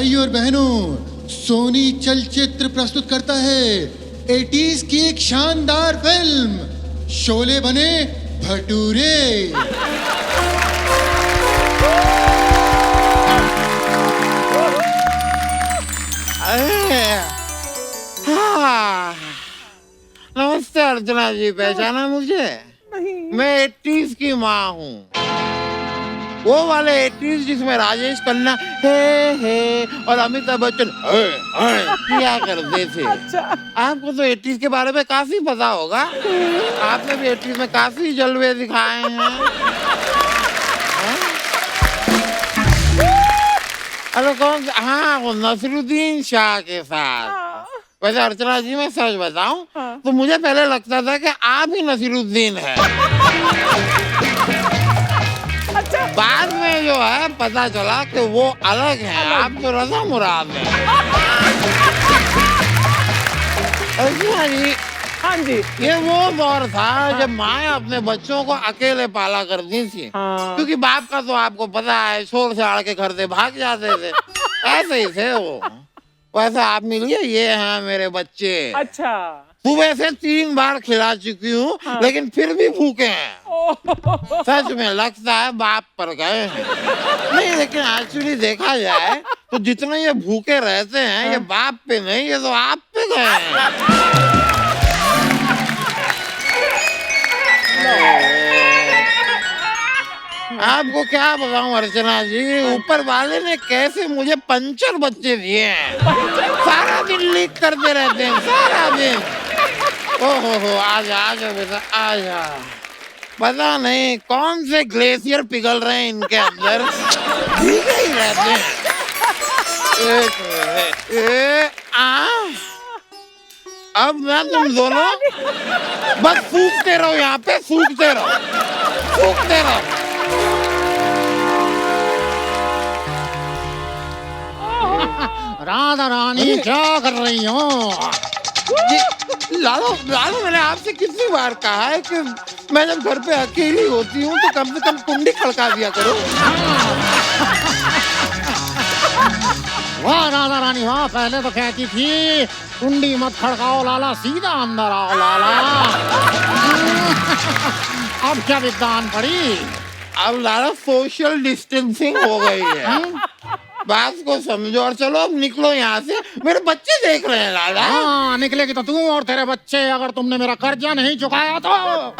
भाई और बहनों, सोनी चलचित्र प्रस्तुत करता है 80s की एक शानदार फिल्म शोले बने भटूरे। नमस्ते अर्चना जी, पहचाना मुझे? नहीं। मैं 80s की माँ हूँ, वो वाले 80s जिसमें राजेश खन्ना हे और अमिताभ बच्चन किया करते थे। अच्छा। आपको तो 80s के बारे में काफी पता होगा, आपने भी 80s में काफी जलवे दिखाए हैं। अरे कौन? हाँ, वो नसीरुद्दीन शाह के साथ। वैसे अर्चना जी, मैं सच बताऊं तो मुझे पहले लगता था कि आप ही नसीरुद्दीन है। अच्छा। बाद में जो है पता चला कि वो अलग है, आप तो रज़ा मुराद हैं। अर्चना जी, हाँ जी, ये वो दौर था जब माँ अपने बच्चों को अकेले पाला करती थी। क्योंकि बाप का तो आपको पता है, शोर शरार के घर से भाग जाते थे। ऐसे ही थे वो। वैसे आप मिलिए, ये हैं मेरे बच्चे। अच्छा। सुबह से 3 बार खिला चुकी हूँ, लेकिन फिर भी भूखे हैं। सच में लगता है बाप पर गए हैं। नहीं, लेकिन एक्चुअली देखा जाए तो जितने ये भूखे रहते हैं, ये बाप पे नहीं, ये तो आप पे गए हैं। आपको क्या बताऊं अर्चना जी, ऊपर वाले ने कैसे मुझे पंचर बच्चे दिए हैं। सारा दिन लीक करते रहते हैं, सारा दिन। ओहो, आजा बेटा, आजा। पता नहीं कौन से ग्लेशियर पिघल रहे हैं इनके अंदर, भीगे ही रहते हैं। अब मैं तुम दोनों बस सूखते रहो, यहाँ पे सूखते रहो, सूखते रहो। राधा रानी क्या कर रही हो? लालो, मैंने आपसे कितनी बार कहा है कि मैं जब घर पे अकेली होती हूँ तो कम से कम कुंडी खड़का दिया करो। वाह राधा रानी वाह, पहले तो कहती थी कुंडी मत खड़काओ लाला, सीधा अंदर आओ लाला। अब क्या विद्वान पड़ी? अब लाला सोशल डिस्टेंसिंग हो गई है। बात को समझो और चलो अब निकलो यहाँ से, मेरे बच्चे देख रहे हैं लाला। हाँ, निकलेगी तो तू और तेरे बच्चे, अगर तुमने मेरा कर्जा नहीं चुकाया तो।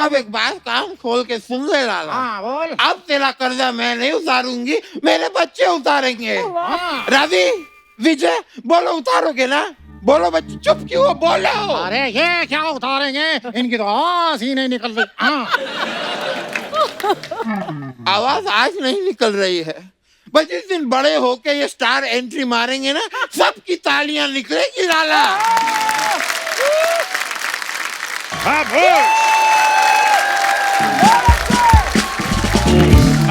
अब एक बात कान खोल के सुन ले लाला। हाँ बोल। अब तेरा कर्जा मैं नहीं उतारूंगी, मेरे बच्चे उतारेंगे। हाँ। रवि, विजय, बोलो उतारोगे ना? बोलो बच्चे, चुप क्यों हो, बोलो। अरे ये क्या उतारेंगे, इनकी तो आवाज ही नहीं निकल रही। हाँ। आवाज आज नहीं निकल रही है, बस जिस दिन बड़े होके ये स्टार एंट्री मारेंगे ना, सबकी तालियां निकलेगी लाला। हाँ बोल।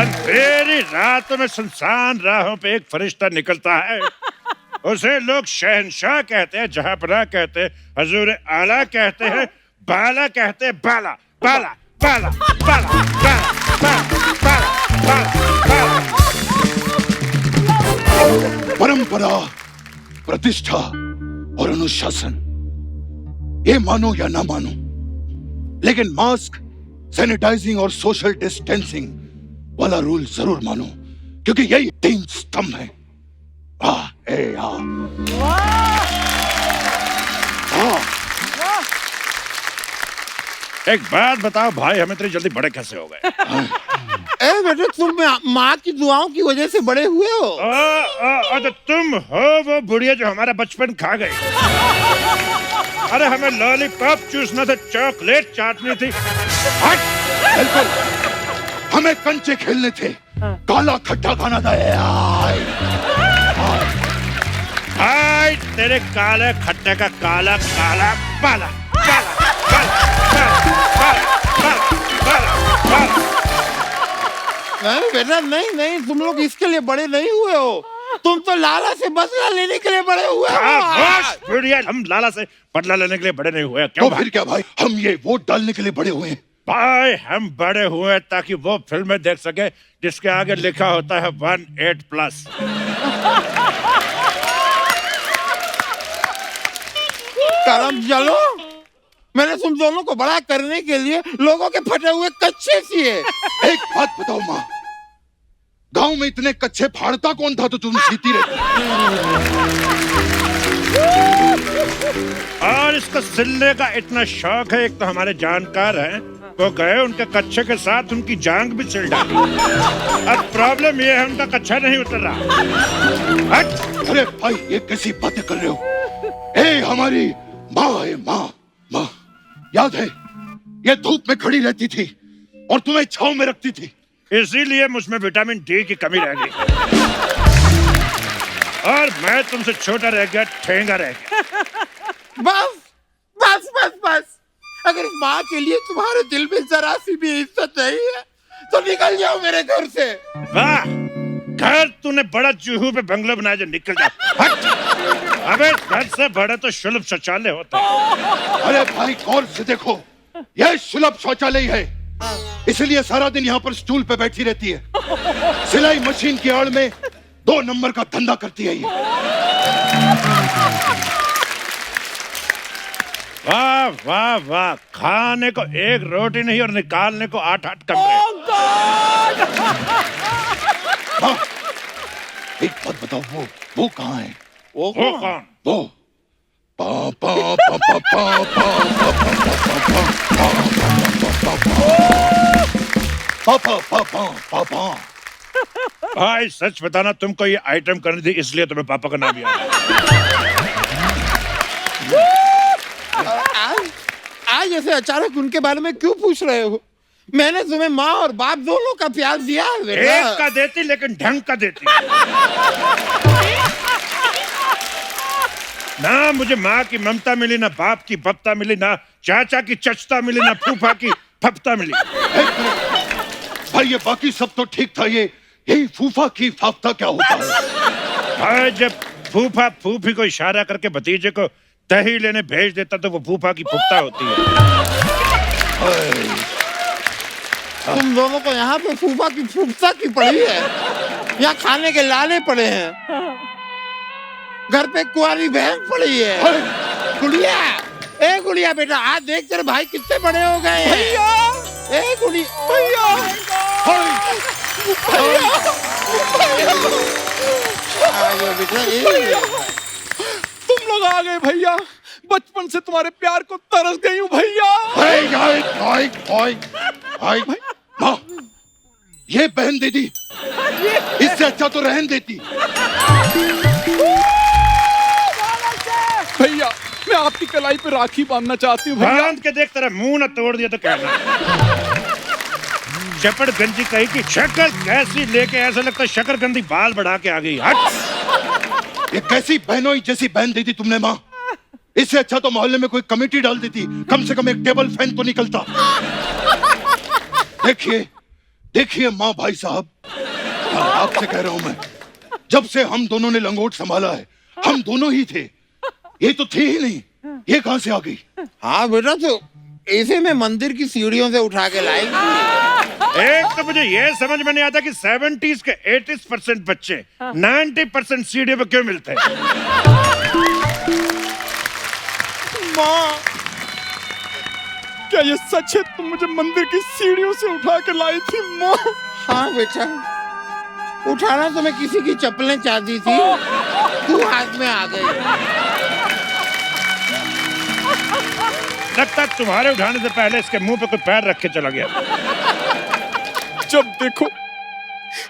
अंधेरी रातों में सुनसान राहों पे एक फरिश्ता निकलता है। उसे लोग शहंशाह कहते हैं, जहांपनाह कहते हैं, हजूर आला कहते हैं, बाला कहते हैं, बाला बाला बाला बाला बाला बाला बाला बाला। परंपरा, प्रतिष्ठा और अनुशासन, ये मानो या ना मानो, लेकिन मास्क, सैनिटाइजिंग और सोशल डिस्टेंसिंग वाला रूल जरूर मानो, क्योंकि यही 3 स्तंभ है। एक बात बताओ भाई, हम इतनी जल्दी बड़े कैसे हो गए? ए बेटे, तुम माँ की दुआओं की वजह से बड़े हुए हो। तो तुम हो वो बुढ़िया जो हमारा बचपन खा गई। अरे हमें लॉलीपॉप चूसना था, चॉकलेट चाटनी थी। हट! बिल्कुल, हमें कंचे खेलने थे, काला खट्टा खाना था। हाय तेरे काले खट्टे का काला काला बाला बाला बाला बाला बाला बाला। नहीं बेटा, नहीं, तुम लोग इसके लिए बड़े नहीं हुए हो, तुम तो लाला से बदला लेने के लिए बड़े हुए हो। बुढ़िया, हम लाला से बदला लेने के लिए बड़े नहीं हुए। क्यों तो फिर क्या भाई, हम ये वोट डालने के लिए बड़े हुए हैं। भाई हम बड़े हुए ताकि वो फिल्में देख सके जिसके आगे लिखा होता है 18+। करम चलो, मैंने तुम दोनों को बड़ा करने के लिए लोगों के फटे हुए कच्चे सिए। एक बात बताओ माँ, गांव में इतने कच्चे फाड़ता कौन था तो तुम सीती रहती? और इसको सिलने का इतना शौक है, एक तो हमारे जानकार हैं, वो गए उनके कच्चे के साथ उनकी जांग भी सिल डाली। अब प्रॉब्लम ये है उनका कच्चा नहीं उतर रहा। हट! अरे भाई ये कैसी बातें कर रहे हो? ए हमारी माँ है, माँ माँ याद है ये धूप में खड़ी रहती थी और तुम्हें छांव में रखती थी, इसीलिए मुझमें विटामिन डी की कमी रह गई और मैं तुमसे छोटा रह गया, ठेंगा रह गया। बस बस बस बस, अगर इस माँ के लिए तुम्हारे दिल में जरा सी भी इज्जत नहीं है तो निकल जाओ मेरे घर से। वाह, घर तूने बड़ा चूहू पे बंगला बनाया जो निकल जा। हट! अबे घर से बड़ा तो सुलभ शौचालय होता है। अरे भाई गौर से देखो, यह सुलभ शौचालय है, इसलिए सारा दिन यहाँ पर स्टूल पे बैठी रहती है। सिलाई मशीन की आड़ में 2 नंबर का धंधा करती है ये। वाह वाह वाह, खाने को एक रोटी नहीं और निकालने को 8-8 कमरे। हाँ, एक बात बताओ, वो कहाँ है? वो कौन? वो पा पा पा पा पा पा पापा। भाई सच बताना, तुमको ये आइटम करनी थी इसलिए तुम्हें पापा का नाम याद है। आज ऐसे अचानक उनके बारे में क्यों पूछ रहे हो? मैंने तुम्हें माँ और बाप दोनों का प्यार दिया है बेटा। एक का देती लेकिन ढंग का देती। ना मुझे माँ की ममता मिली, ना बाप की बप्ता मिली, ना चाचा की चचता मिली, ना फूफा की फपता मिली। भाई ये बाकी सब तो ठीक था, यही फूफा की फाफ्ता क्या होता है? भाई जब फूफा फूफी को इशारा करके भतीजे को दही लेने भेज देता तो वो फूफा की फुफ्ता होती है। तुम दोनों को यहाँ पे फूफा की फुफ्ता की पड़ी है, यहाँ खाने के लाले पड़े हैं, घर पे कुंवारी बहन पड़ी है। गुड़िया, ए गुड़िया बेटा, आज देख तेरे भाई कितने बड़े हो गए हैं। भैया, ए गुड़िया, भैया, भैया, तुम लोग आ गए भैया, बचपन से तुम्हारे प्यार को तरस गई हूँ भैया। माँ, ये बहन दीदी, इससे अच्छा तो रहन देती। भैया मैं आपकी कलाई पे राखी बांधना चाहती हूँ भैया। बांध के देख, तेरा मुंह ना तोड़ दिया तो कहना। चपड़ गंजी कही की शक्ल कैसी लेके ऐसा लगता है शकरकंदी बाल बढ़ा के आ गई। हट! ये कैसी बहनों जैसी बहन दी थी तुमने माँ? इससे अच्छा तो मोहल्ले में कोई कमेटी डाल देती, कम से कम एक टेबल फैन तो निकलता। देखिए देखिए माँ भाई साहब, आपसे कह रहा हूं मैं, जब से हम दोनों ने लंगोट संभाला है, हम दोनों ही थे, ये तो थी ही नहीं, ये कहां से आ गई? हाँ बेटा, तो इसे मैं मंदिर की सीढ़ियों से उठा के लाई। एक तो मुझे ये समझ में नहीं आता कि 70s के 80% बच्चे 90% सीढ़ी पे क्यों मिलते हैं। माँ, क्या ये सच है? तुम मुझे मंदिर की सीढ़ियों से उठा के लाई थी माँ? हाँ बेटा, उठाना तो मैं किसी की चप्पलें चाहती थी, तू हाथ में आ गई। लगता तुम्हारे उठाने से पहले इसके मुंह पे कोई पैर रख के चला गया। जब देखो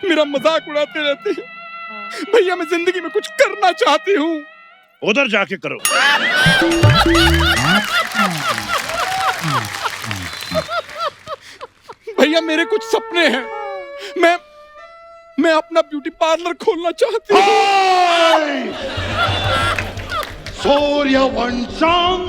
मेरा मजाक उड़ाते रहते हैं भैया, मैं जिंदगी में कुछ करना चाहती हूँ। उधर जाके करो। भैया मेरे कुछ सपने हैं, मैं अपना ब्यूटी पार्लर खोलना चाहती हूँ। सूर्यवंशम।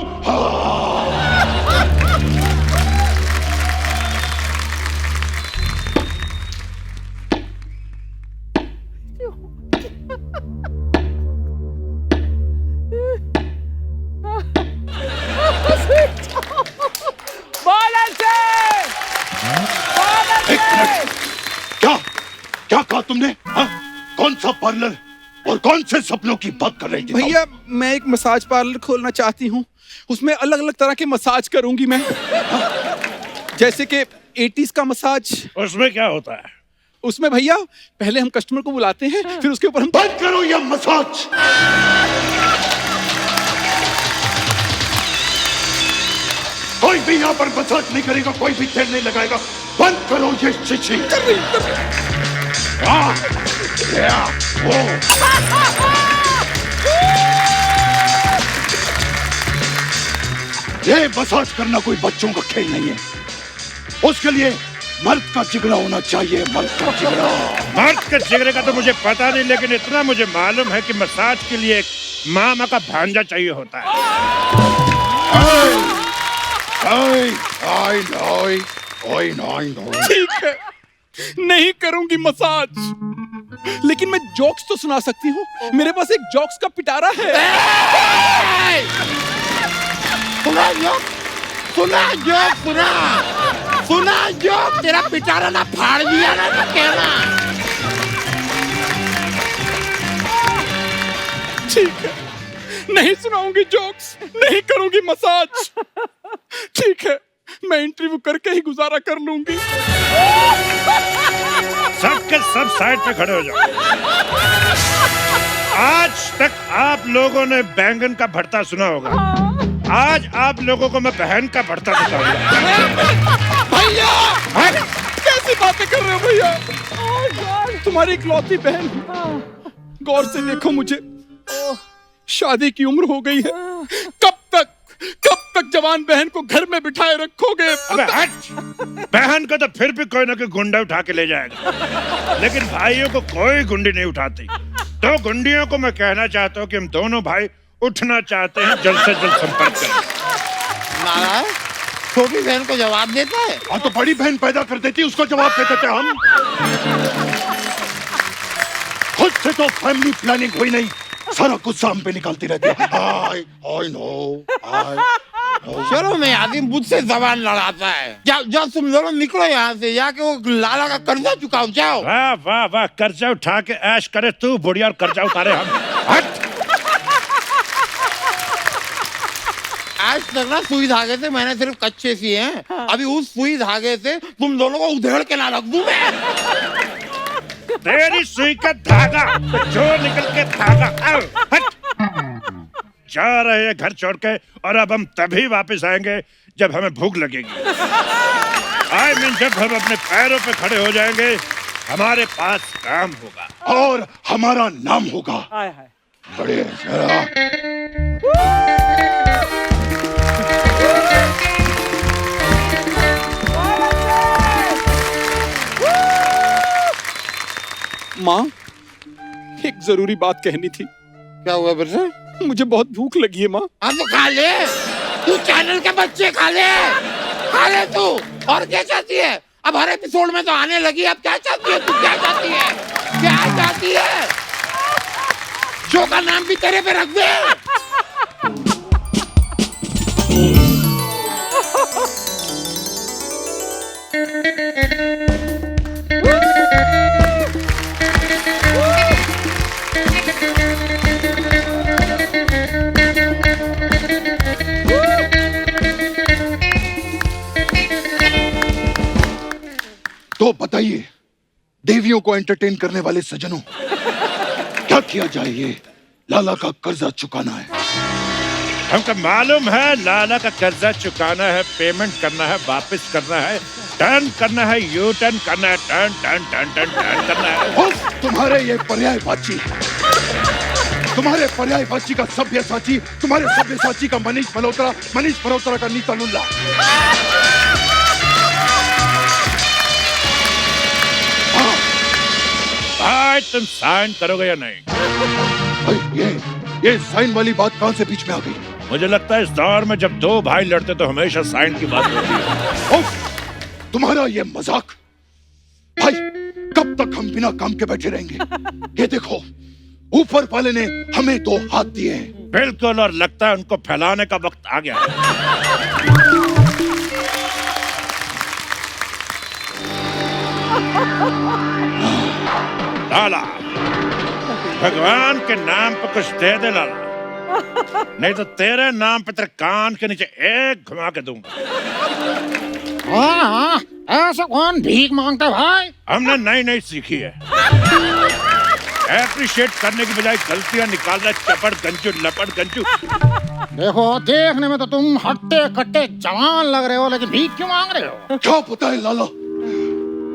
क्या क्या कहा तुमने? हाँ? कौन सा पार्लर? और कौन से सपनों की बात कर रही थी? भैया मैं एक मसाज पार्लर खोलना चाहती हूँ, उसमें अलग अलग तरह के मसाज करूंगी मैं। जैसे कि 80s का मसाज। उसमें क्या होता है? उसमें भैया पहले हम कस्टमर को बुलाते हैं, फिर उसके ऊपर हम बंद करो यह मसाज। कोई भी यहाँ पर मसाज नहीं करेगा, कोई भी तेल नहीं लगाएगा। बंद करो ये शिशी। ये मसाज करना कोई बच्चों का खेल नहीं है। उसके लिए मर्द का जिगरा होना चाहिए, मर्द का जिगरा। मर्द के जिगरे का तो मुझे पता नहीं, लेकिन इतना मुझे मालूम है कि मसाज के लिए एक मामा का भांजा चाहिए होता है। ठीक है, नहीं करूंगी मसाज, लेकिन मैं जोक्स तो सुना सकती हूँ। मेरे पास एक जोक्स का पिटारा है। सुना जो तेरा पिटारा ना फाड़ दिया ना तो कहना। ठीक है, नहीं सुनाऊंगी जोक्स, नहीं करूंगी मसाज। ठीक है, मैं इंटरव्यू करके ही गुजारा कर लूंगी। सबके सब साइड पे खड़े हो जाओ। आज तक आप लोगों ने बैंगन का भरता सुना होगा, आज आप लोगों को मैं बहन का भरता बताऊंगा। भैया कैसी बातें कर रहे हो भैया? तुम्हारी इकलौती बहन, गौर से देखो मुझे, शादी की उम्र हो गई है। कब तक जवान बहन को घर में बिठाए रखोगे? अबे हट! बहन को तो फिर भी कोई ना कोई गुंडा उठा के ले जाएगा, लेकिन भाइयों को कोई गुंडी नहीं उठाती। तो गुंडियों को मैं कहना चाहता हूँ कि हम दोनों भाई उठना चाहते हैं, जल्द से जल्द संपर्क करें। नारायण छोटी बहन को जवाब देता है। हाँ तो बड़ी बहन पैदा कर देती, उसको जवाब दे देते हम। खुद से तो फैमिली प्लानिंग हुई नहीं, सारा गुस्सा हम पे निकालती रहती है। I know. चलो मैं आदमी मुझसे जबान लड़ाता है। जाओ तुम दोनों निकलो यहाँ से, जाके वो लाला का कर्जा चुकाओ। जाओ। वाह वाह वाह, कर्जा उठा के ऐश करे तू बुढ़िया, और कर्जा उतारे हम। हट! आज तक ना सुई धागे से मैंने सिर्फ कच्चे सिए हैं। अभी उस सुई धागे से तुम दोनों को उधेड़ के ना रख दूं मैं। तेरी सुई का धागा जो निकल के धागा। हट! जा रहे हैं घर छोड़ के, और अब हम तभी वापस आएंगे जब हमें भूख लगेगी। जब हम अपने पैरों पे खड़े हो जाएंगे, हमारे पास काम होगा और हमारा नाम होगा। बड़े जरा माँ, एक जरूरी बात कहनी थी। क्या हुआ बेटे? मुझे बहुत भूख लगी है माँ। अब तो खा ले, तू चैनल के बच्चे खा ले तू। और क्या चाहती है? अब हर एपिसोड में तो आने लगी, अब क्या चाहती है तू? क्या चाहती है? शो का नाम भी तेरे पे रख दे। तो बताइए, देवियों को एंटरटेन करने वाले सज्जनों, क्या किया जाए? ये लाला का कर्जा चुकाना है। हमको मालूम है लाला का कर्जा चुकाना है, पेमेंट करना है, वापस करना है, टर्न करना है, यू टर्न करना है, टर्न करना है। तुम्हारे ये पर्यायवाची, तुम्हारे पर्यायवाची का सभ्यसाची, तुम्हारे सभ्यसाची का मनीष मल्होत्रा का नीता लुल्ला। भाई तुम साइन करोगे या नहीं? ये साइन वाली बात कहां से बीच में आ गई? मुझे लगता है इस दौर में जब दो भाई लड़ते तो हमेशा साइन की बात होती है। तुम्हारा ये मजाक भाई, कब तक हम बिना काम के बैठे रहेंगे? ये देखो, ऊपर वाले ने हमें 2 हाथ दिए हैं। बिल्कुल, और लगता है उनको फैलाने का वक्त आ गया है। लाला, भगवान के नाम पर कुछ दे दे लाला, नहीं तो तेरे नाम पे तेरे कान के नीचे एक घुमा के दूंगा। हाँ, ऐसा कौन भीख मांगता है भाई? हमने नई नई सीखी है, एप्रिशिएट करने की बजाय गलतियां निकालना, चपड़ गंजू लपड़ गंजू। देखो, देखने में तो तुम हट्टे कट्टे जवान लग रहे हो, लेकिन भीख क्यों मांग रहे हो? क्या पता है लाला,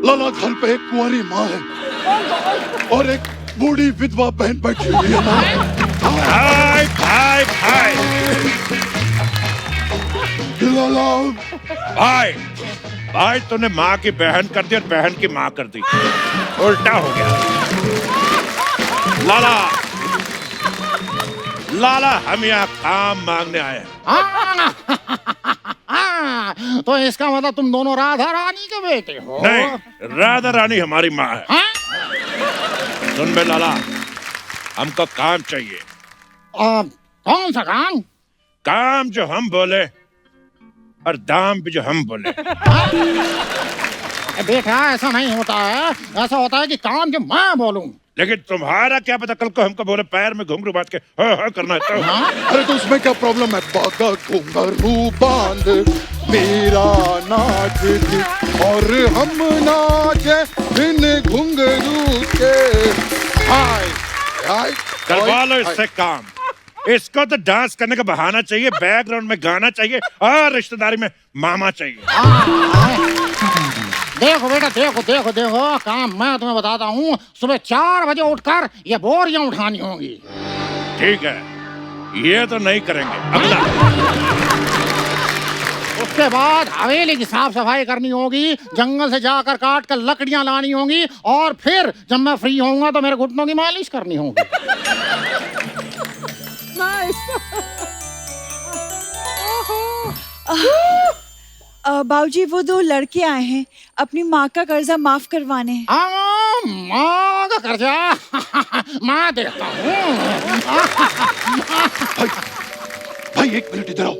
लाला घर पे एक कुंवारी माँ है और एक बूढ़ी विधवा बहन बैठी हुई है। भाई भाई भाई लाला, भाई भाई, तूने माँ की बहन कर दी और बहन की माँ कर दी, उल्टा हो गया। लाला लाला, हम यहाँ काम मांगने आए हैं। तो इसका मतलब तुम दोनों राधा रानी के बेटे हो? नहीं, राधा रानी हमारी माँ है। हाँ? सुन बे लाला, हमको काम चाहिए। कौन सा काम? काम जो हम बोले और दाम भी जो हम बोले। बेटा, ऐसा नहीं होता है, ऐसा होता है कि काम जो मैं बोलूं। लेकिन तुम्हारा क्या पता, कल को हमको बोले पैर में घुंघरू बांध के हाँ करना है तो। हाँ? अरे तो उसमें क्या प्रॉब्लम है? बागा घुंघरू बांध मेरा नाच थी और हम नाचे बिन घुंघरू के। हाय हाय, करवा लो इससे काम। इसको तो डांस करने का बहाना चाहिए, बैकग्राउंड में गाना चाहिए और रिश्तेदारी में मामा चाहिए। देखो बेटा, देखो देखो देखो, काम मैं तुम्हें बताता हूँ। सुबह 4 बजे उठकर ये बोरियां उठानी होंगी। ठीक है, ये तो नहीं करेंगे। अगला। उसके बाद हवेली की साफ सफाई करनी होगी, जंगल से जाकर काट कर लकड़ियां लानी होंगी, और फिर जब मैं फ्री होऊंगा तो मेरे घुटनों की मालिश करनी होगी। बाबूजी, वो 2 लड़के आए हैं अपनी माँ का कर्जा माफ करवाने। माँ का कर्जा मैं देता हूँ। भाई, भाई एक मिनट इधर आओ।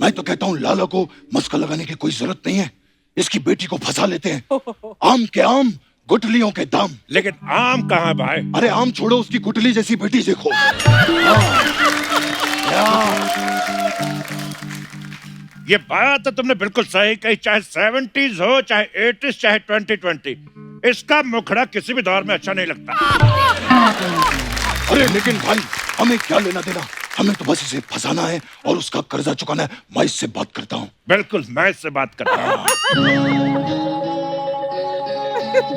मैं तो कहता हूँ लाला को मस्का लगाने की कोई जरूरत नहीं है, इसकी बेटी को फंसा लेते हैं। आम के आम, गुटलियों के दाम। लेकिन आम कहाँ भाई? अरे आम छोड़ो, उसकी गुटली जैसी बेटी देखो। ये बात तो तुमने बिल्कुल सही कही, चाहे 70s हो, चाहे 80s, चाहे 2020, इसका मुखड़ा किसी भी दौर में अच्छा नहीं लगता। अरे लेकिन भाई, हमें क्या लेना देना, हमें तो बस इसे फंसाना है और उसका कर्जा चुकाना है। मैं इससे बात करता हूँ। बिल्कुल, मैं इससे बात करता हूँ।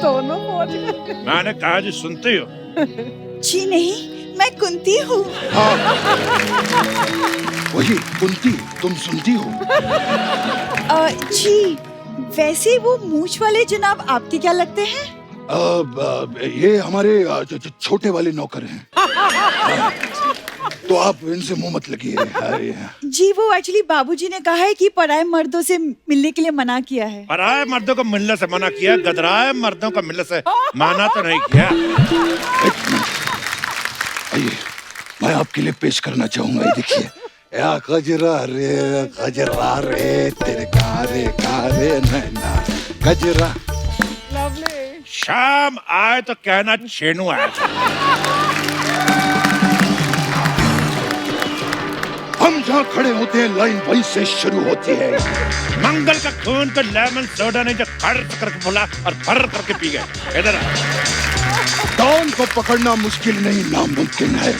दोनों पहुंच गए। मैंने कहा जी, सुनती हो? जी नहीं, मैं कुंती हूँ। वही कुंती, तुम सुनती हो? जी, वैसे वो मूंछ वाले जनाब आपके क्या लगते हैं? ये हमारे छोटे वाले नौकर हैं। तो आप इनसे मुंह मत लगिए। जी, वो एक्चुअली बाबूजी ने कहा है कि पराये मर्दों से मिलने के लिए मना किया है। पराये मर्दों को मिलने से मना किया, गदराए मर्दों को मिलने से माना तो नहीं किया। आइए, मैं आपके लिए पेश करना चाहूंगा। ये देखिए, या गजरा रे तेरे कारे नैना गजरा। शाम आए तो कहना छेनू आया था। हम जहाँ खड़े होते हैं लाइन वहीं से शुरू होती है। मंगल का खून को लेमन सोडा नहीं जो खर्च करके बुला और भर करके पी गए। इधर आ। डॉन को पकड़ना मुश्किल नहीं, नामुमकिन है।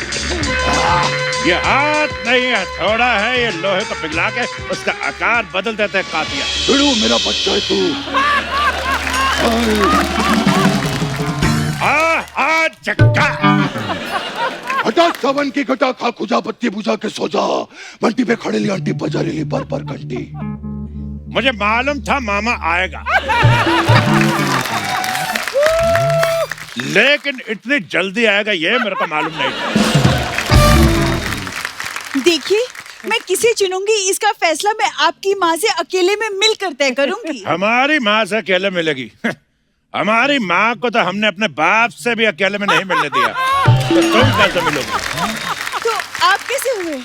ये हाथ नहीं है, थोड़ा है, ये लोहे को पिघला के उसका आकार बदल देते हैं कातिया। बिड़ू मेरा बच्चा है तू। चक्का हटा सावन की घटा, खा खुजा बत्ती बुझा के सो जा। मंटी पे खड़े ली आंटी बजा रही पर घंटी। मुझे मालूम था मामा आएगा, लेकिन इतनी जल्दी आएगा ये मेरे को मालूम नहीं था। देखिए, मैं किसे चुनूंगी इसका फैसला मैं आपकी माँ से अकेले में मिलकर तय करूंगी। हमारी माँ से अकेले मिलेगी? हमारी माँ को तो हमने अपने बाप से भी अकेले में नहीं मिलने दिया, तो तुम कैसे मिलोगे? तो आप कैसे हुए?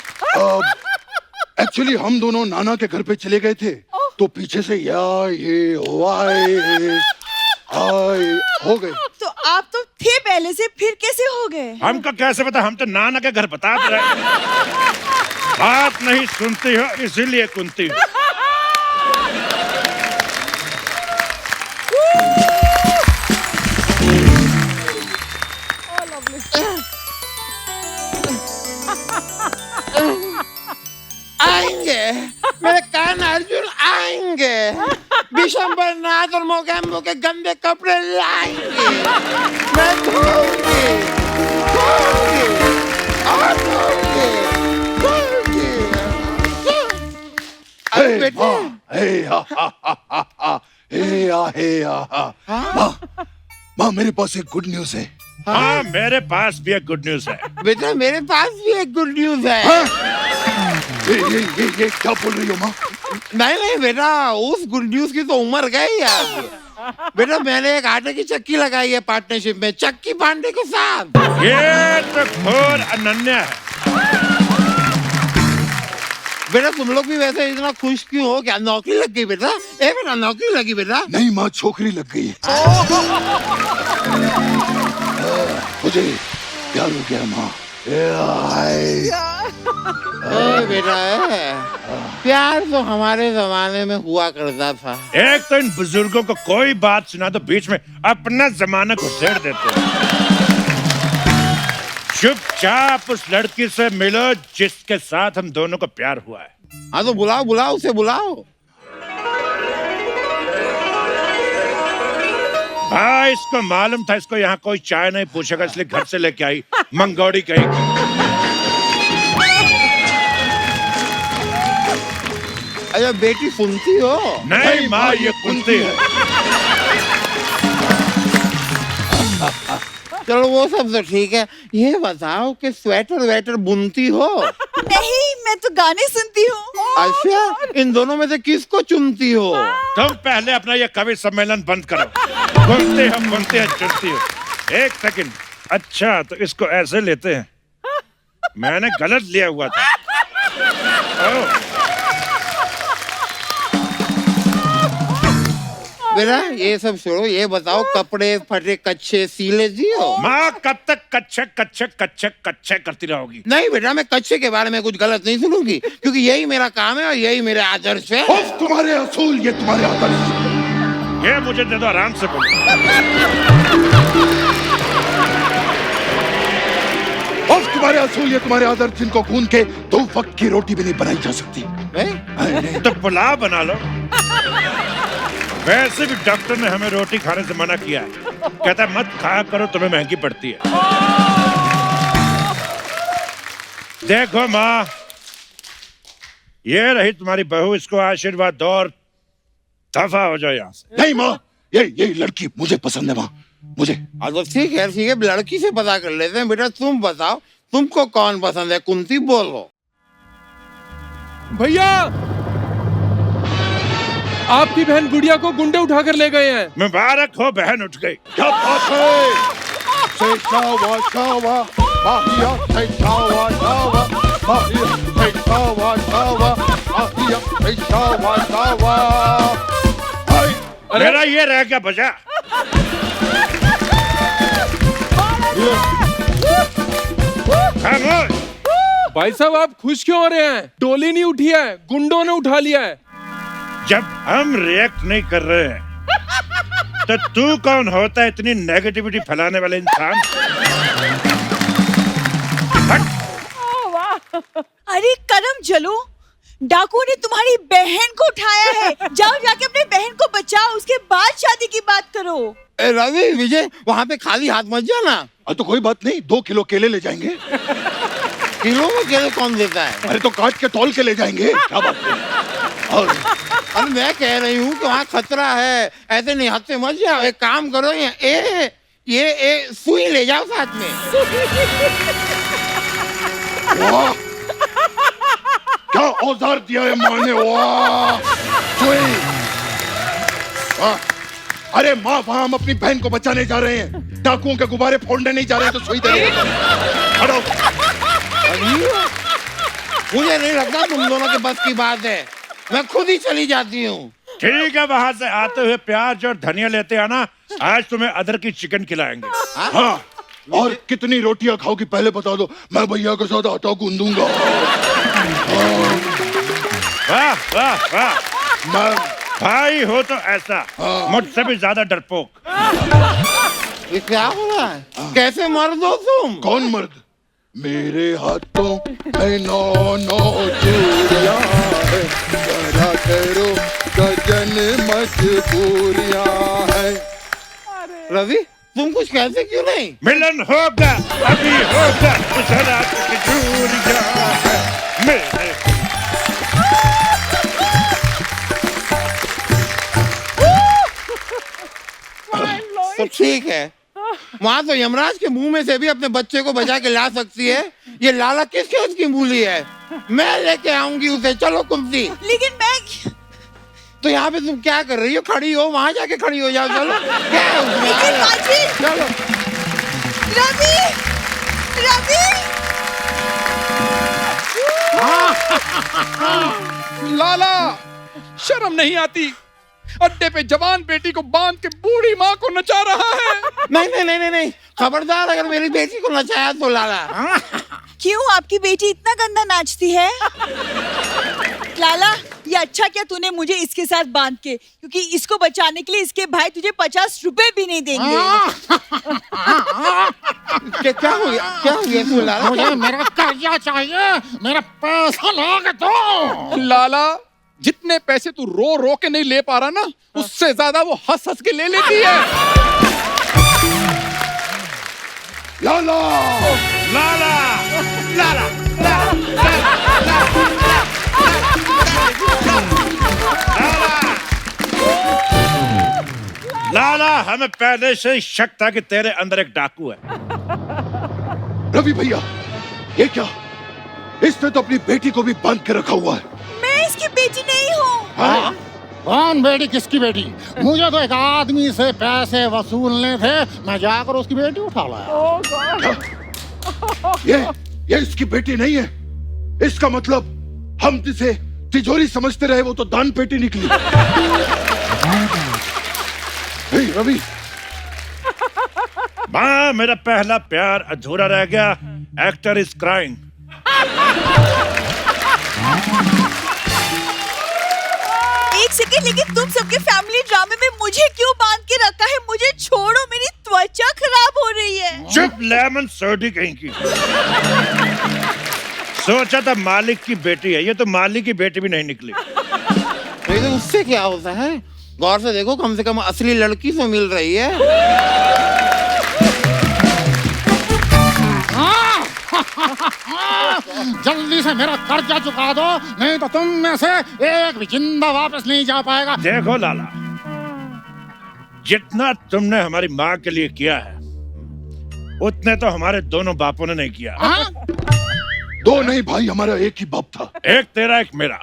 एक्चुअली हम दोनों नाना के घर पे चले गए थे, तो पीछे से या ये वाई हो गए। तो आप तो थे पहले से, फिर कैसे हो गए? हमको कैसे पता, हम तो नाना के घर बता रहे। बात नहीं सुनती हो इसीलिए कुंती हो। आएंगे मेरे कान अर्जुन आएंगे, विशंबर नाथ और मोगेम्बो के गंदे कपड़े लाएंगे, मैं धोऊंगी और धोऊंगी। अरे बेटा, माँ मेरे पास एक गुड न्यूज है। हाँ मेरे पास भी एक गुड न्यूज है। बेटा मेरे पास भी एक गुड न्यूज है। ये क्या बोल रही हो माँ? नहीं बेटा, उस गुड न्यूज की तो उम्र गई अब। बेटा मैंने एक आटे की चक्की लगाई है पार्टनरशिप में चक्की पांडे के साथ। ये तो घोर अनन्या है। बेटा तुम लोग भी वैसे इतना खुश क्यों हो? क्या नौकरी लग गई बेटा? बेटा नौकरी लगी बेटा? नहीं माँ, छोकरी लग गई। मुझे प्यार हो गया माँ। बेटा प्यार तो हमारे जमाने में हुआ करता था। एक तो इन बुजुर्गों को कोई बात सुना तो बीच में अपना जमाना घुसेड़ देते हैं। चुपचाप उस लड़की से मिलो जिसके साथ हम दोनों को प्यार हुआ है। हाँ तो बुलाओ बुलाओ उसे बुलाओ। हाँ इसको मालूम था इसको यहाँ कोई चाय नहीं पूछेगा, इसलिए घर से लेके आई मंगोड़ी कहीं। अरे बेटी सुनती हो? नहीं माँ ये कुंती है। चलो वो सब तो ठीक है, ये बताओ कि स्वेटर वेटर बुनती हो? नहीं, मैं तो गाने सुनती हूँ। अच्छा, इन दोनों में से किसको चुनती हो? तुम पहले अपना ये कवि सम्मेलन बंद करो। बुनते हो चुनती हो। एक सेकंड। अच्छा तो इसको ऐसे लेते हैं, मैंने गलत लिया हुआ था। ओह। बेटा ये सब छोड़ो, ये बताओ कपड़े फटे कच्चे सीले दियो? माँ कब तक कच्चे कच्चे कच्चे कच्चे करती रहोगी? नहीं बेटा, मैं कच्चे के बारे में कुछ गलत नहीं सुनूंगी, क्योंकि यही मेरा काम है और यही मेरे आदर्श है। तुम्हारे असूल, ये तुम्हारे आदर्श। ये मुझे दे दो, आराम से बोलो। तुम्हारे असूल, ये तुम्हारे आदर्श, जिनको खून के 2 वक्त की रोटी भी नहीं बनाई जा सकती। तो पुलाव बना लो। वैसे भी डॉक्टर ने हमें रोटी खाने से मना किया है, कहता है मत खाया करो, तुम्हें महंगी पड़ती है। देखो माँ, ये रही तुम्हारी बहू, इसको आशीर्वाद दो और दफा हो जाओ यहाँ से। नहीं माँ, ये लड़की मुझे पसंद है माँ, मुझे। तो ठीक है लड़की से पता कर लेते हैं। बेटा तुम बताओ, तुमको कौन पसंद है? कुंती बोलो। भैया आपकी बहन गुड़िया को गुंडे उठाकर ले गए हैं। मुबारक हो, बहन उठ गई। क्या बात है? शावा शावा माहिया शावा शावा माहिया शावा शावा माहिया शावा शावा। मेरा ये रह गया बजा। खामोश। भाई साहब आप खुश क्यों हो रहे हैं? डोली नहीं उठी है, गुंडों ने उठा लिया है। जब हम रिएक्ट नहीं कर रहे हैं तो तू कौन होता है इतनी नेगेटिविटी फैलाने वाले इंसान? अरे करम जलो, डाकू ने तुम्हारी बहन को उठाया है। जाओ जाके अपने बहन को बचाओ, उसके बाद शादी की बात करो। रवि विजय, वहाँ पे खाली हाथ मत जाना। तो कोई बात नहीं, 2 किलो केले ले जाएंगे। किलो में केले कौन देता है? अरे तो काट के तौल के ले जाएंगे। क्या बात है? और अरे मैं कह रही हूँ कि वहाँ खतरा है, ऐसे नहीं हाथ से मत जाओ। एक काम करो, ये सुई ले जाओ साथ में। वाह, क्या औजार दिया है माँ ने। वाह, सुई। अरे माँ, वहाँ हम अपनी बहन को बचाने जा रहे हैं, डाकुओं के गुब्बारे फोड़ने नहीं जा रहे हैं, तो सुई दे रहे हैं। खड़ो। मुझे नहीं लगता तुम दोनों के बस की बात है, मैं खुद ही चली जाती हूँ। ठीक है, वहां से आते हुए प्याज और धनिया लेते आना। आज तुम्हें अदर की चिकन खिलाएंगे। हाँ, और कितनी रोटियां खाओगी पहले बता दो, मैं भैया के साथ आटा गूंद दूंगा। वाह वाह वाह, मैं भाई हो तो ऐसा, मुझसे भी ज्यादा डरपोक। ये क्या हो रहा है? कैसे मर्द हो तुम? कौन मर्द? मेरे हाथों में 9 चूड़ियां है, जरा करो गजन मजबूरियां है। रवि, तुम कुछ कहते क्यों नहीं? मिलन होगा, अभी होगा, इस रात की चूड़ियां है मेरे। तो ठीक है, वहां तो यमराज के मुंह में से भी अपने बच्चे को बचा के ला सकती है। ये लाला किस खेत की मूली है? मैं लेके आऊंगी उसे। चलो कुंती। लेकिन मैं तो यहाँ पे तुम क्या कर रही हो? खड़ी हो, वहां जाके खड़ी हो जाओ। चलो, क्या है उसमें? लेकिन बाजी, चलो। रवि, रवि, लाला, शर्म नहीं आती? अड्डे पे जवान बेटी को बांध के बूढ़ी माँ को नचा रहा है। नहीं नहीं नहीं नहीं नहीं, खबरदार, अगर मेरी बेटी को नचाया तो लाला। क्यों आपकी बेटी इतना गंदा नाचती है? लाला, ये अच्छा क्या तूने मुझे इसके साथ बांध के, क्योंकि इसको बचाने के लिए इसके भाई तुझे 50 रुपए भी नहीं देंगे। क्या हो गया? क्या हो गया तू लाला? मुझे मेरा कर्जा चाहिए, मेरा पैसा लाके दो। लाला, जितने पैसे तू रो रो के नहीं ले पा रहा ना, उससे ज्यादा वो हंस हंस के ले लेती है। लाला, लाला लाला लाला, हमें पहले से ही शक था कि तेरे अंदर एक डाकू है। रवि भैया, ये क्या? इसने तो अपनी बेटी को भी बांध के रखा हुआ है। मैं इसकी बेटी नहीं हूँ। हाँ? कौन बेटी? किसकी बेटी? मुझे तो एक आदमी से पैसे वसूलने थे, मैं जाकर उसकी बेटी उठा लाया। ये इसकी बेटी नहीं है। इसका मतलब हम जिसे तिजोरी समझते रहे वो तो दान पेटी निकली। हे रवि, माँ, मेरा पहला प्यार अधूरा रह गया। Actor is crying. एक सेकंड, लेकिन तुम सबके फैमिली ड्रामे में मुझे क्यों बांध के रखा है? मुझे छोड़ो, मेरी त्वचा खराब हो रही है। चुप, लेमन सोडी कहीं की। सोचा था मालिक की बेटी है, ये तो मालिक की बेटी भी नहीं निकली। लेकिन उससे क्या होता है? गौर से देखो, कम से कम असली लड़की से मिल रही है। जल्दी से मेरा कर्जा चुका दो, नहीं तो तुम में से एक भी जिंदा वापस नहीं जा पाएगा। देखो लाला, जितना तुमने हमारी माँ के लिए किया है, उतने तो हमारे दोनों बापों ने नहीं किया। हाँ? दो नहीं भाई, हमारा एक ही बाप था। एक तेरा, एक मेरा।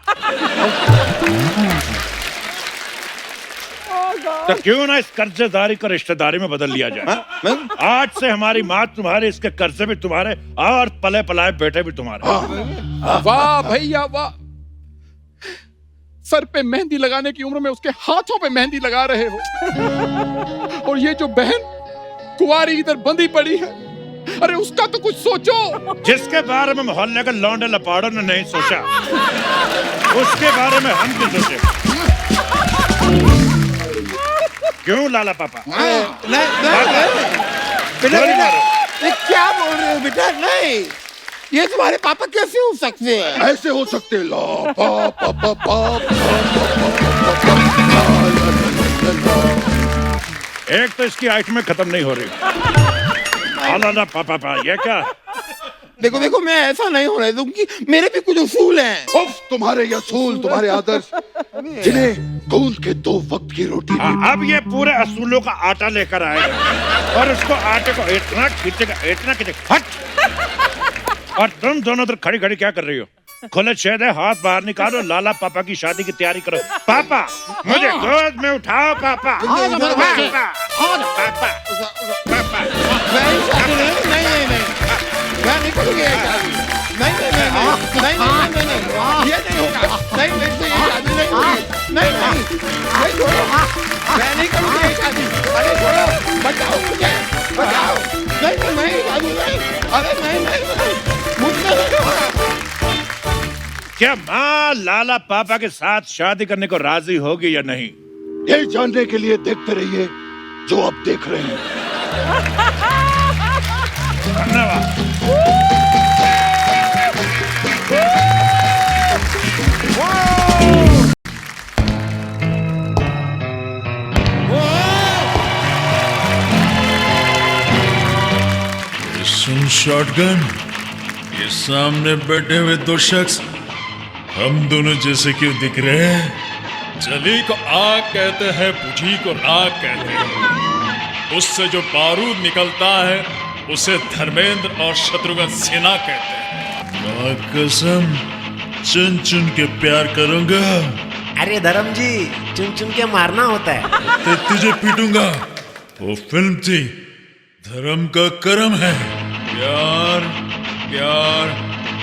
तो क्यों ना इस कर्जेदारी को रिश्तेदारी में बदल लिया जाए? आज से हमारी माँ तुम्हारे, इसके कर्जे भी तुम्हारे, और पले पलाए बेटे भी तुम्हारे। वाह भैया वाह, सर पे मेहंदी लगाने की उम्र में उसके हाथों पे मेहंदी लगा रहे हो। और ये जो बहन कुंवारी इधर बंधी पड़ी है, अरे उसका तो कुछ सोचो। जिसके बारे में मोहल्ले के लौंडे लपाड़ों ने नहीं सोचा, उसके बारे में हम क्यों सोचे? क्यों लाला पापा? नहीं, बेटा, ये क्या बोल रहे हो बेटा? नहीं, ये तुम्हारे पापा कैसे हो सकते हैं? ऐसे हो सकते। ला पा पा पा पा। एक तो इसकी आइटमें खत्म नहीं हो रही। लाला पापा, ये क्या? देखो देखो, मैं ऐसा नहीं होने दूंगी, मेरे भी कुछ उसूल हैं। उफ, तुम्हारे ये असूल, तुम्हारे आदर्श, जिन्हें गूंद के 2 वक्त की रोटी भी। अब ये पूरे असूलों का आटा लेकर आएगा और उसको आटे को इतना खींचेगा, इतना खींचेगा। हट! और तुम दोनों उधर खड़ी खड़ी क्या कर रही हो? खुले छेद है, हाथ बाहर निकालो, लाला पापा की शादी की तैयारी करो। पापा, मुझे गोद में उठाओ। पापा, मेरे बच्चे। पापा, पापा। मैं शादी नहीं, मैं नहीं करूंगी ये शादी। नहीं, ये नहीं होगा। नहीं, ये शादी नहीं होगी। नहीं। मैं नहीं करूँगी ये शादी। अरे छोड़ो, बचाओ मुझे, बचाओ। नहीं शादी नहीं। अरे नहीं, मुझसे नहीं होगा। क्या माँ लाला पापा के साथ शादी करने को राजी होगी या नहीं? ये जानने के लिए देखते रहिए जो अब देख रहे हैं। धन्यवाद। सुन शॉटगन, ये सामने बैठे हुए दो शख्स हम दोनों जैसे क्यों दिख रहे हैं? जली को आग कहते हैं, बुझी को राग कहते हैं। उससे जो बारूद निकलता है उसे धर्मेंद्र और शत्रुघ्न सिन्हा कहते हैं। मां कसम, चुन चुन के प्यार करूंगा। अरे धर्म जी, चुन चुन के मारना होता है। तो तुझे पीटूंगा। वो फिल्म थी, धर्म का कर्म है। प्यार प्यार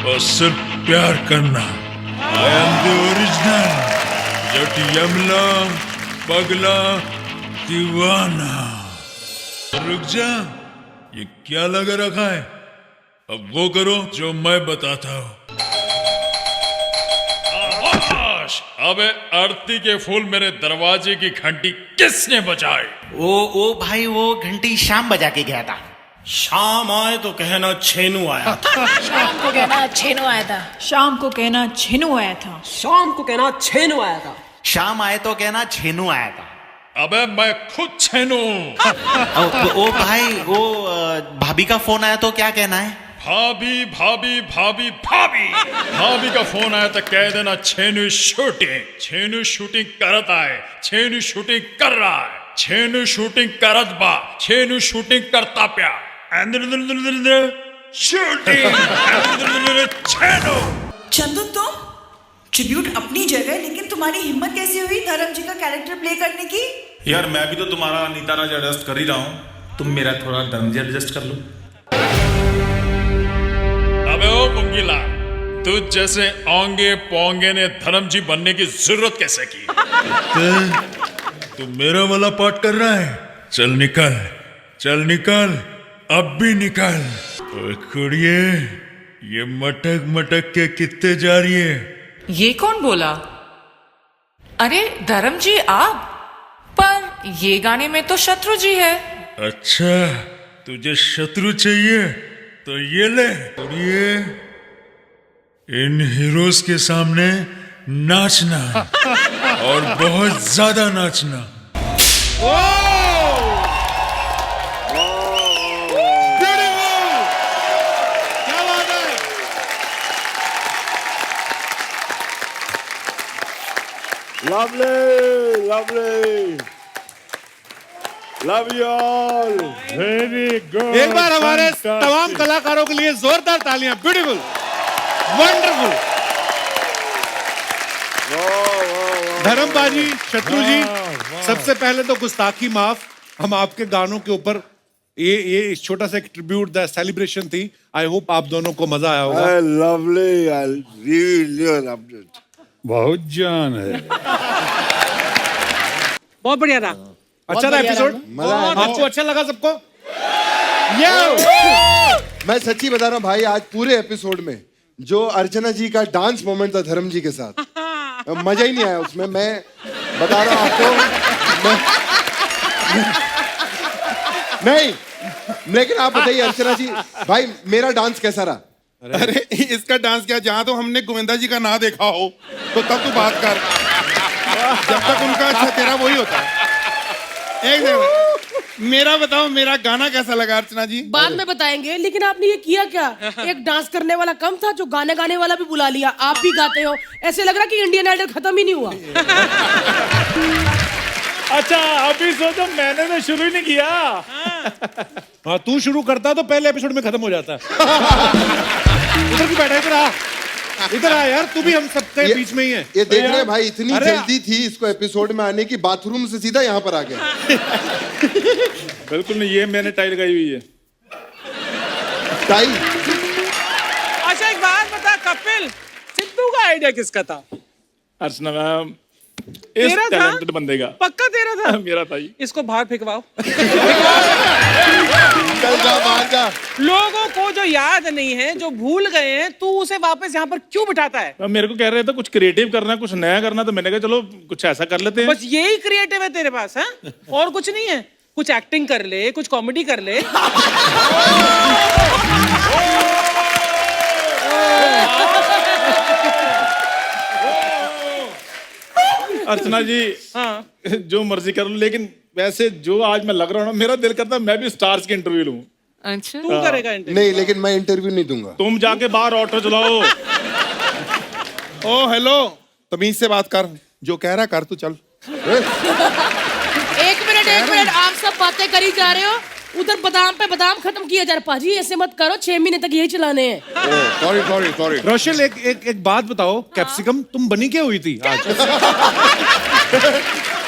और सिर्फ प्यार करना। आई एम द ओरिजिनल जट यमला पगला दीवाना। रुक जा, ये क्या लगा रखा है? अब वो करो जो मैं बताता हूँ। अबे आरती के फूल मेरे दरवाजे की घंटी किसने बजाई? ओ भाई, वो घंटी शाम बजा के गया था। शाम आए तो कहना छेनू आया था। शाम को कहना छेनू आया था। शाम को कहना छेनू आया था। शाम को कहना छेनू आया था। शाम आए तो कहना छेनू आया था। अबे मैं खुद छेनू। ओ भाई, वो भाभी का फोन आया तो क्या कहना है? भाभी भाभी भाभी भाभी भाभी का फोन आया तो कह देना छेनू शूटिंग। छेनू शूटिंग करता है, छेनू शूटिंग कर रहा है, छेनू शूटिंग करत बा, छेनू शूटिंग करता प्या। शूटिंग छेनू। चंदू, तुम ट्रिब्यूट अपनी जगह, लेकिन तुम्हारी हिम्मत कैसी हुई धर्म जी का कैरेक्टर प्ले करने की? यार मैं भी तो तुम्हारा नीता राज एडजस्ट कर ही रहा हूँ, तुम मेरा थोड़ा धर्म जी एडजस्ट कर लो। अबे ओ मुंगीला, तू जैसे ओंगे पोंगे ने धर्म जी बनने की जरूरत कैसे की? तू मेरा वाला पार्ट कर रहा है? चल निकल, चल निकल, अब भी निकल। ओए कुड़िए, ये मटक मटक के कितने जा रही है? ये कौन बोला? अरे धर्म जी आप? पर ये गाने में तो शत्रु जी है। अच्छा, तुझे शत्रु चाहिए तो ये ले। कुड़िए, इन हीरोज के सामने नाचना और बहुत ज्यादा नाचना। Lovely, lovely. Love you all. Very good. एक बार हमारे Fantastic. तमाम कलाकारों के लिए जोरदार तालियां। Beautiful, wonderful. धर्म बाजी, शत्रु जी, सबसे पहले तो गुस्ताखी माफ। हम आपके गानों के ऊपर ये छोटा सा एक ट्रिब्यूट द सेलिब्रेशन थी। आई होप आप दोनों को मजा आया होगा। Lovely. I really loved it. बहुत जान है। बहुत बढ़िया था। अच्छा था एपिसोड? आपको अच्छा लगा सबको? मैं सच्ची बता रहा हूँ भाई, आज पूरे एपिसोड में जो अर्चना जी का डांस मोमेंट था धर्म जी के साथ, मजा ही नहीं आया उसमें। मैं बता रहा हूँ आपको, नहीं, लेकिन आप बताइए अर्चना जी, भाई मेरा डांस कैसा रहा? अरे इसका डांस क्या, जहाँ तो हमने गोविंदा जी का ना देखा हो तो तब तू बात कर। जब तक उनका अच्छा तेरा वही होता है। एक सेकंड, मेरा बताओ, मेरा गाना कैसा लगा अर्चना जी? बाद में बताएंगे, लेकिन आपने ये किया क्या? एक डांस करने वाला कम था, जो गाने गाने वाला भी बुला लिया। आप भी गाते हो, ऐसे लग रहा कि इंडियन आइडल खत्म ही नहीं हुआ। अच्छा, अभी सोचो मैंने तो शुरू ही नहीं किया। हाँ, तू शुरू करता तो पहले एपिसोड में खत्म हो जाता। इधर भी बैठा, इधर आ यार, तू भी हम सबके बीच में ही है। ये देख रहे भाई, इतनी जल्दी थी इसको एपिसोड में आने की, बाथरूम से सीधा यहाँ पर आ गया। बिल्कुल नहीं, ये मैंने टाई लगाई हुई है। टाई? अच्छा एक बात बता कपिल, सिद्धू का आइडिया किसका था? अर्चना मैम, इस तेरा था? टैलेंटेड बंदे का। पक्का तेरा था? मेरा था ये। इसको बाहर फेंकवाओ। चल जा बाहर जा। लोगों को जो याद नहीं है, जो भूल गए हैं, तू उसे वापस यहाँ पर क्यों बिठाता है? अब मेरे को कह रहे थे कुछ क्रिएटिव करना, कुछ नया करना, तो मैंने कहा चलो कुछ ऐसा कर लेते हैं। बस यही क्रिएटिव है तेरे पास, है? और कुछ नहीं है? कुछ एक्टिंग कर ले, कुछ कॉमेडी कर ले। अर्चना जी, हाँ। जो मर्जी कर लो, लेकिन वैसे जो आज मैं लग रहा हूँ ना, मेरा दिल करता है मैं भी स्टार्स की इंटरव्यू लूं। अच्छा, तू करेगा इंटरव्यू? नहीं, लेकिन मैं इंटरव्यू नहीं दूंगा। तुम जाके बाहर ऑटो चलाओ। ओ हेलो, तमीज से बात कर, जो कह रहा कर, तू चल। एक मिनट, आप सब बातें करी जा रहे हो, उधर बादाम पे बादाम खत्म किया जा रहा है। पाजी ऐसे मत करो, 6 महीने तक यही चलाने हैं। सॉरी। रोशल, एक बात बताओ, कैप्सिकम तुम बनी क्या हुई थी आज?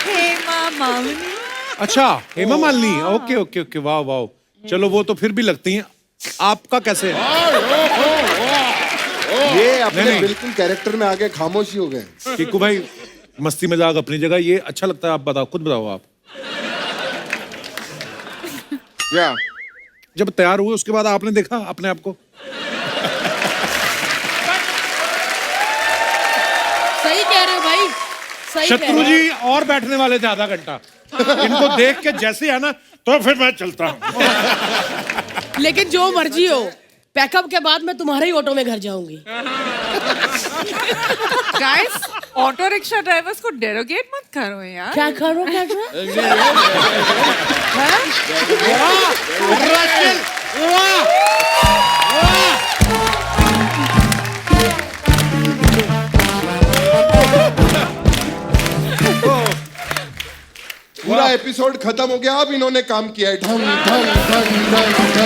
हेमा मालिनी। अच्छा, हेमा मालिनी। ओके, वाह। चलो, वो तो फिर भी लगती हैं। आपका कैसे है? ये अपने नहीं। बिल्कुल कैरेक्टर में आके खामोशी हो गए। कीकू भाई, मस्ती मजाक अपनी जगह, ये अच्छा लगता है। आप बताओ, खुद बताओ आप। क्या? जब तैयार हुए उसके बाद आपने देखा अपने आप को? सही कह रहे हो भाई, सही कह शत्रु रहे जी और बैठने वाले थे आधा घंटा। इनको देख के जैसे है ना, तो फिर मैं चलता हूँ। हो। लेकिन जो मर्जी हो, पैकअप के बाद मैं तुम्हारे ही ऑटो में घर जाऊंगी। गाइस, ऑटो रिक्शा ड्राइवर्स को डेरोगेट मत करो यार। क्या करो? पूरा एपिसोड खत्म हो गया, अब इन्होंने काम किया है। ढंग ढंग ढंग ढंग ढंग।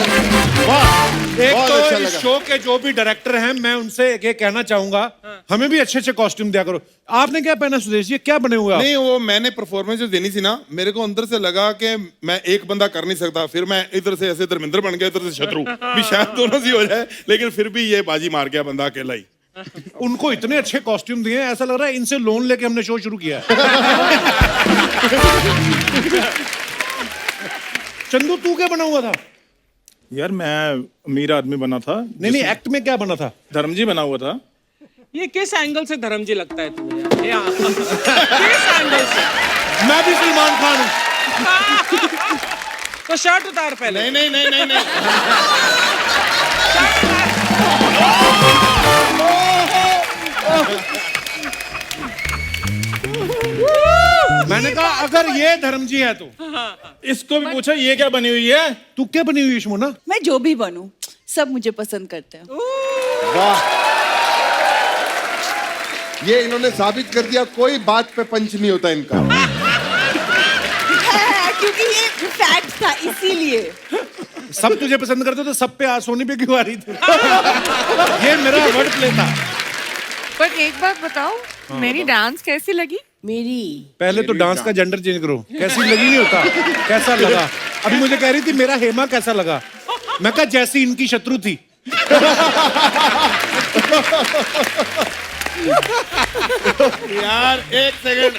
एक बहुत तो अच्छा इस लगा। शो के जो भी डायरेक्टर हैं, मैं उनसे ये कहना चाहूंगा, हमें भी अच्छे कॉस्ट्यूम दिया करो। आपने क्या पहना सुदेश जी? क्या बने हुए आप? नहीं, वो मैंने परफॉर्मेंस जो देनी थी ना, मेरे को अंदर से लगा कि मैं एक बंदा कर नहीं सकता। फिर मैं इधर से ऐसे धर्मेंद्र बन गया, इधर से शत्रु भी, शायद दोनों से हो जाए, लेकिन फिर भी ये बाजी मार गया बंदा अकेला ही। उनको इतने अच्छे कॉस्ट्यूम दिए हैं, ऐसा लग रहा है इनसे लोन लेके हमने शो शुरू किया है। चंदू, तू क्या बना हुआ था? यार मैं अमीर आदमी बना था। नहीं, एक्ट में क्या बना था? धर्म जी बना हुआ था। ये किस एंगल से धर्म जी लगता है तुम्हें? किस एंगल से? मैं भी सलमान खान हूँ। तो शर्ट उतार पहले। नहीं। मैंने कहा अगर ये धर्म जी है तो इसको भी पूछा ये क्या बनी हुई है? तू क्या बनी हुई है शमोना? मैं जो भी बनूं, सब मुझे पसंद करते हैं। वाह, ये इन्होंने साबित कर दिया, कोई बात पे पंच नहीं होता इनका। क्योंकि ये फैक्ट था, इसीलिए। सब तुझे पसंद करते तो सब पे सोनी पे क्यों आ रही थी? ये मेरा वर्ड प्ले था। पर एक बात बताओ, मेरी डांस कैसी लगी? मेरी पहले तो डांस का जेंडर चेंज करो। कैसी लगी नहीं होता, कैसा लगा? अभी मुझे कह रही थी मेरा हेमा कैसा लगा, मैं कहा जैसी इनकी शत्रु थी। यार एक सेकंड,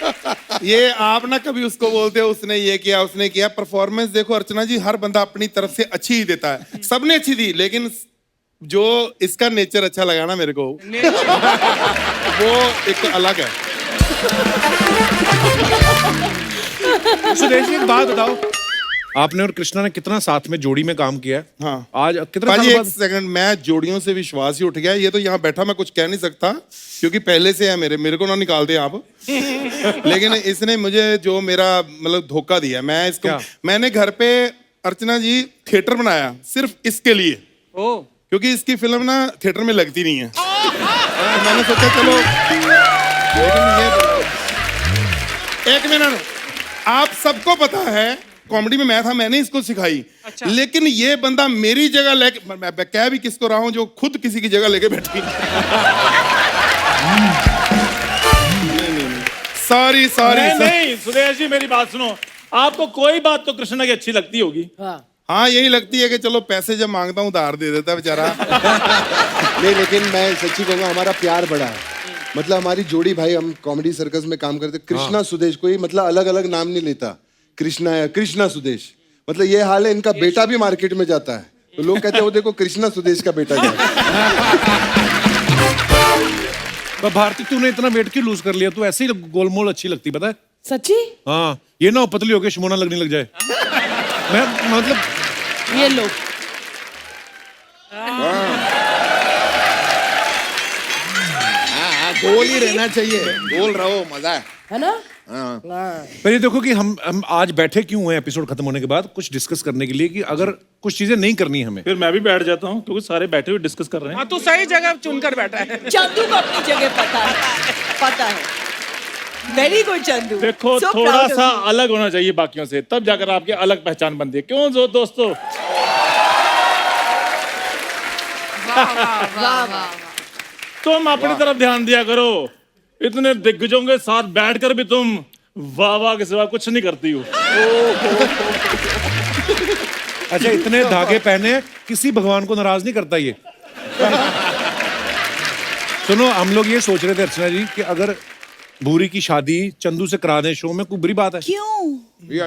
ये आप ना कभी उसको बोलते हो उसने ये किया उसने किया। परफॉर्मेंस देखो अर्चना जी, हर बंदा अपनी तरफ से अच्छी ही देता है, सबने अच्छी दी, लेकिन जो इसका नेचर अच्छा लगा ना मेरे को, वो एक अलग है। सुदेश जी, एक बात बताओ, आपने और कृष्णा ने कितना साथ में जोड़ी में काम किया है? हाँ, आज कितना भाजी साल एक बाद? सेकंड, मैं जोड़ियों से विश्वास ही उठ गया। ये तो यहाँ बैठा मैं कुछ कह नहीं सकता क्योंकि पहले से है मेरे को ना निकाल दे आप। लेकिन इसने मुझे जो मेरा मतलब धोखा दिया, मैं इसको क्या? मैंने घर पे अर्चना जी थिएटर बनाया सिर्फ इसके लिए, क्योंकि इसकी फिल्म ना थिएटर में लगती नहीं है। तो मैंने सोचा चलो, लेकिन ये एक मिनट, आप सबको पता है कॉमेडी में मैं था, मैंने इसको सिखाई। अच्छा। लेकिन ये बंदा मेरी जगह लेके, मैं कह भी किसको रहा हूं जो खुद किसी की जगह लेके बैठी। सॉरी नहीं सुदेश जी, मेरी बात सुनो, आपको कोई बात तो कृष्णा की अच्छी लगती होगी। हाँ, यही लगती है कि चलो पैसे जब मांगता हूँ उधार दे देता बेचारा। नहीं, लेकिन मैं सच्ची कहूंगा, हमारा प्यार बड़ा है। मतलब हमारी जोड़ी भाई, हम कॉमेडी सर्कस में काम करते, कृष्णा सुदेश, कोई मतलब अलग अलग नाम नहीं लेता, कृष्णा या कृष्णा सुदेश, मतलब ये हाल है। इनका बेटा भी मार्केट में जाता है तो लोग कहते हैं वो देखो कृष्णा सुदेश का बेटा गया। तो भारती तूने इतना वेट क्यों लूज कर लिया? तू ऐसे ही गोलमोल अच्छी लगती, पता है? सच्ची? हाँ, ये ना हो पतली होके शमोना लगने लग जाए। मैं मतलब ये लो। गोल ही रहना चाहिए, गोल रहो, मजा है ना? पर ये देखो कि हम आज बैठे क्यों हैं एपिसोड खत्म होने के बाद, कुछ डिस्कस करने के लिए कि अगर कुछ चीजें नहीं करनी है हमें। फिर मैं भी बैठ जाता हूँ क्योंकि सारे बैठे हुए डिस्कस कर रहे हैं। हाँ, तू सही जगह चुनकर बैठा है। चंदू को अपनी जगह पता है, पता है। Very good Chandu. देखो So थोड़ा proud of सा you. अलग होना चाहिए बाकियों से, तब जाकर आपकी अलग पहचान बनती है। क्यों दोस्तों? तुम अपनी तरफ ध्यान दिया करो। इतने दिग्गजों के साथ बैठकर भी तुम वाह वाह के सिवा कुछ नहीं करती हो। अच्छा, इतने धागे पहने, किसी भगवान को नाराज नहीं करता ये। सुनो, हम लोग ये सोच रहे थे अर्चना जी कि अगर भूरी की शादी चंदू से करा दें शो में, कोई बुरी बात है? क्यों? मैं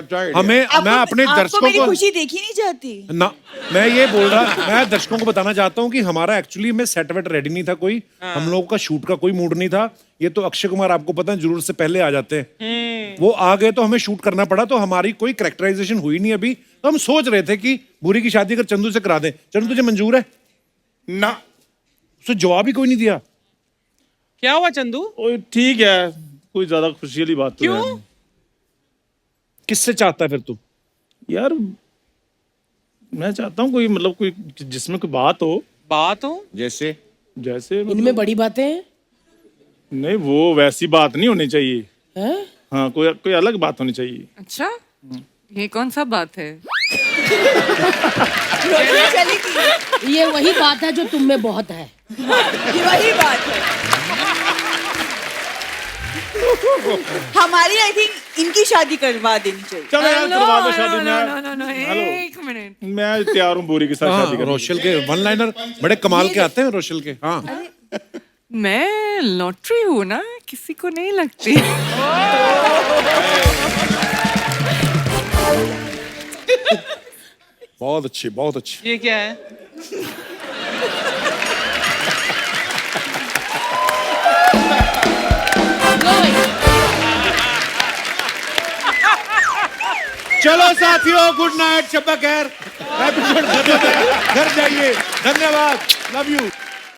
अपने दर्शकों मेरी को खुशी देखी नहीं जाती? ना, मैं ये बोल रहा, मैं दर्शकों को बताना चाहता हूँ कि हमारा एक्चुअली में सेट वेट रेडी नहीं था कोई, हम लोगों का शूट का कोई मूड नहीं था। ये तो अक्षय कुमार आपको पता है जरूर से पहले आ जाते हैं, वो आ गए तो हमें शूट करना पड़ा, तो हमारी कोई कैरेक्टराइजेशन हुई नहीं अभी। तो हम सोच रहे थे कि भूरी की शादी अगर चंदू से करा दें। चंदू तुझे मंजूर है? ना। उसने जवाब ही कोई नहीं दिया। क्या हुआ चंदू? ठीक है, कोई ज्यादा खुशी वाली बात तो क्यों? है। किससे चाहता है फिर तू? यार मैं चाहता हूँ कोई मतलब कोई जिसमें कोई बात हो। जैसे जैसे इनमें बड़ी बातें हैं? नहीं, वो वैसी बात नहीं होनी चाहिए। हैं? हाँ, कोई अलग बात होनी चाहिए। अच्छा, ये कौन सा बात है? रोटी चलेगी। ये वही बात है जो तुम में बहुत है। ये वही बात है। हमारी आई थिंक इनकी शादी करवा देनी चाहिए। चलो यार, करवा दो शादी। No, hello. एक मिनट। मैं तैयार हूँ भूरी के साथ शादी करने। रोशल के वन लाइनर बड़े कमाल के आते हैं रोशल के। हाँ, मैं लॉटरी हूँ ना, किसी को नहीं लगती। बहुत अच्छी, बहुत अच्छी। ये क्या है? चलो साथियों, गुड नाइट, शब्बा खैर। एपिसोड खत्म है, घर जाइए। धन्यवाद, लव यू।